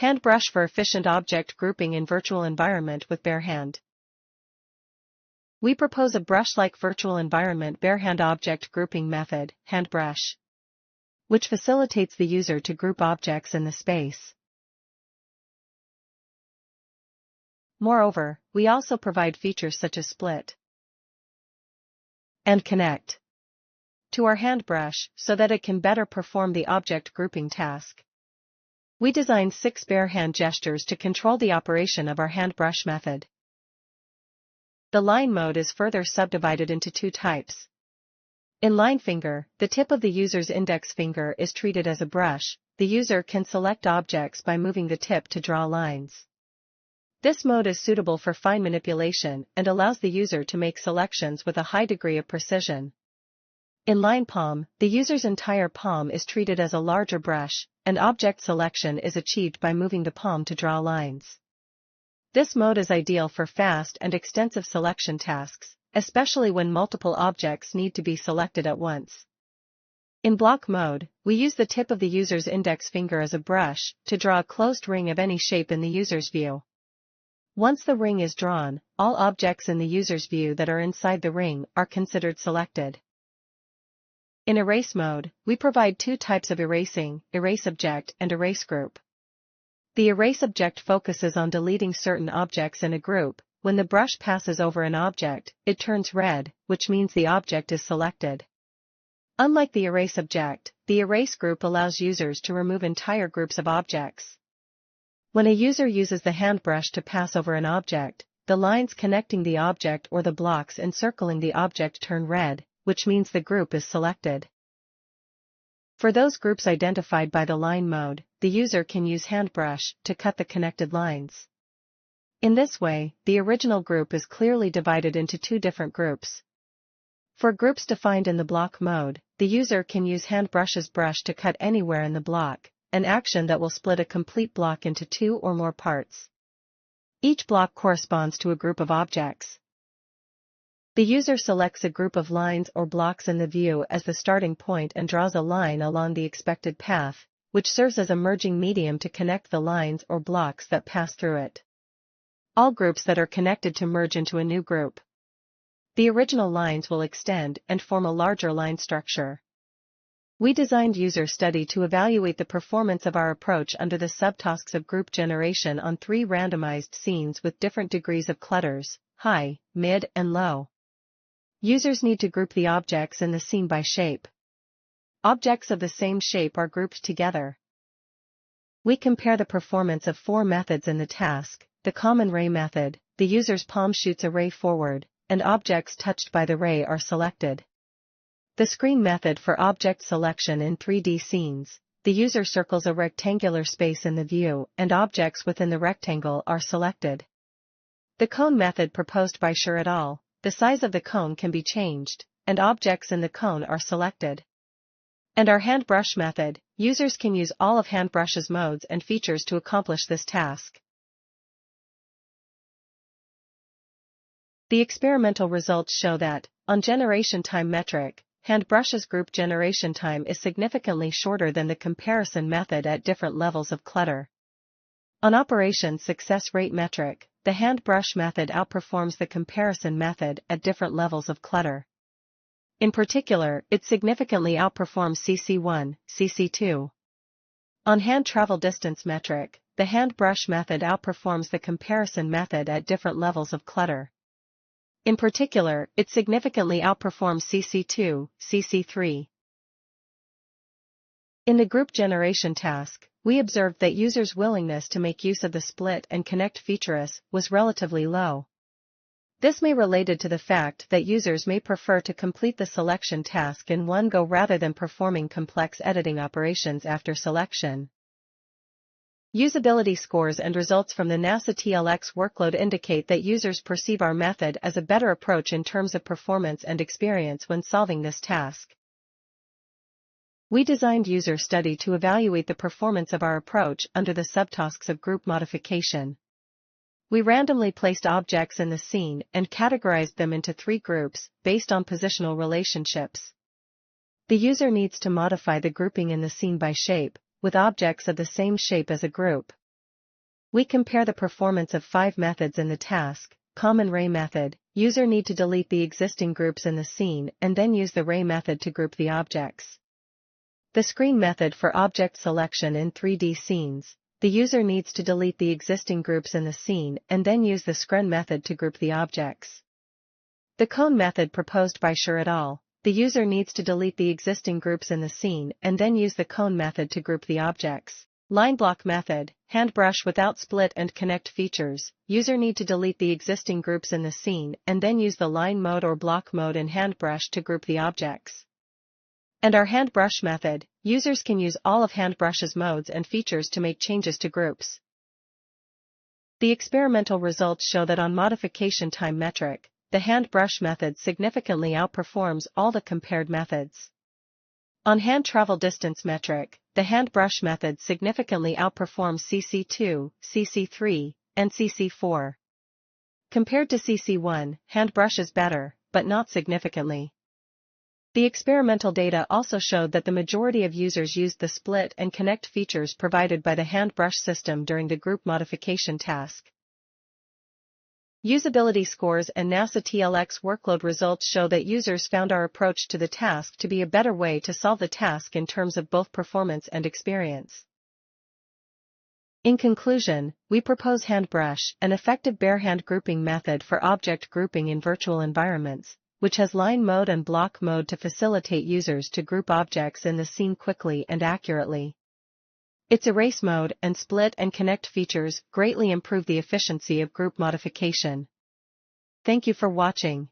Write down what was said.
HandBrush for efficient object grouping in virtual environment with bare hand. We propose a brush-like virtual environment bare hand object grouping method, HandBrush, which facilitates the user to group objects in the space. Moreover, we also provide features such as split and connect to our HandBrush so that it can better perform the object grouping task. We designed 6 bare hand gestures to control the operation of our HandBrush method. The line mode is further subdivided into 2 types. In line finger, the tip of the user's index finger is treated as a brush. The user can select objects by moving the tip to draw lines. This mode is suitable for fine manipulation and allows the user to make selections with a high degree of precision. In line palm, the user's entire palm is treated as a larger brush, and object selection is achieved by moving the palm to draw lines. This mode is ideal for fast and extensive selection tasks, especially when multiple objects need to be selected at once. In block mode, we use the tip of the user's index finger as a brush to draw a closed ring of any shape in the user's view. Once the ring is drawn, all objects in the user's view that are inside the ring are considered selected. In erase mode, we provide 2 types of erasing, erase object and erase group. The erase object focuses on deleting certain objects in a group. When the brush passes over an object, it turns red, which means the object is selected. Unlike the erase object, the erase group allows users to remove entire groups of objects. When a user uses the HandBrush to pass over an object, the lines connecting the object or the blocks encircling the object turn red, which means the group is selected. For those groups identified by the line mode, the user can use HandBrush to cut the connected lines. In this way, the original group is clearly divided into 2 different groups. For groups defined in the block mode, the user can use HandBrush's brush to cut anywhere in the block, an action that will split a complete block into 2 or more parts. Each block corresponds to a group of objects. The user selects a group of lines or blocks in the view as the starting point and draws a line along the expected path, which serves as a merging medium to connect the lines or blocks that pass through it. All groups that are connected to merge into a new group. The original lines will extend and form a larger line structure. We designed user study to evaluate the performance of our approach under the subtasks of group generation on 3 randomized scenes with different degrees of clutters, high, mid, and low. Users need to group the objects in the scene by shape. Objects of the same shape are grouped together. We compare the performance of 4 methods in the task: the common ray method, the user's palm shoots a ray forward, and objects touched by the ray are selected. The screen method for object selection in 3D scenes, the user circles a rectangular space in the view and objects within the rectangle are selected. The cone method proposed by Schur et al., the size of the cone can be changed, and objects in the cone are selected. And our HandBrush method, users can use all of HandBrush's modes and features to accomplish this task. The experimental results show that, on generation time metric, HandBrush's group generation time is significantly shorter than the comparison method at different levels of clutter. On operation success rate metric, the HandBrush method outperforms the comparison method at different levels of clutter. In particular, it significantly outperforms CC1, CC2. On hand travel distance metric, the HandBrush method outperforms the comparison method at different levels of clutter. In particular, it significantly outperforms CC2, CC3. In the group generation task, we observed that users' willingness to make use of the split and connect features was relatively low. This may be related to the fact that users may prefer to complete the selection task in one go rather than performing complex editing operations after selection. Usability scores and results from the NASA TLX workload indicate that users perceive our method as a better approach in terms of performance and experience when solving this task. We designed user study to evaluate the performance of our approach under the subtasks of group modification. We randomly placed objects in the scene and categorized them into 3 groups, based on positional relationships. The user needs to modify the grouping in the scene by shape, with objects of the same shape as a group. We compare the performance of 5 methods in the task. Common ray method. User need to delete the existing groups in the scene and then use the ray method to group the objects. The screen method for object selection in 3D scenes. The user needs to delete the existing groups in the scene and then use the screen method to group the objects. The cone method proposed by Schur et al. The user needs to delete the existing groups in the scene and then use the cone method to group the objects. Line block method. HandBrush without split and connect features. User need to delete the existing groups in the scene and then use the line mode or block mode in HandBrush to group the objects. And our HandBrush method. Users can use all of HandBrush's modes and features to make changes to groups. The experimental results show that on modification time metric, the HandBrush method significantly outperforms all the compared methods. On hand travel distance metric, the HandBrush method significantly outperforms CC2, CC3, and CC4. Compared to CC1, HandBrush is better, but not significantly. The experimental data also showed that the majority of users used the split and connect features provided by the HandBrush system during the group modification task. Usability scores and NASA TLX workload results show that users found our approach to the task to be a better way to solve the task in terms of both performance and experience. In conclusion, we propose HandBrush, an effective bare-hand grouping method for object grouping in virtual environments, which has line mode and block mode to facilitate users to group objects in the scene quickly and accurately. Its erase mode and split and connect features greatly improve the efficiency of group modification. Thank you for watching.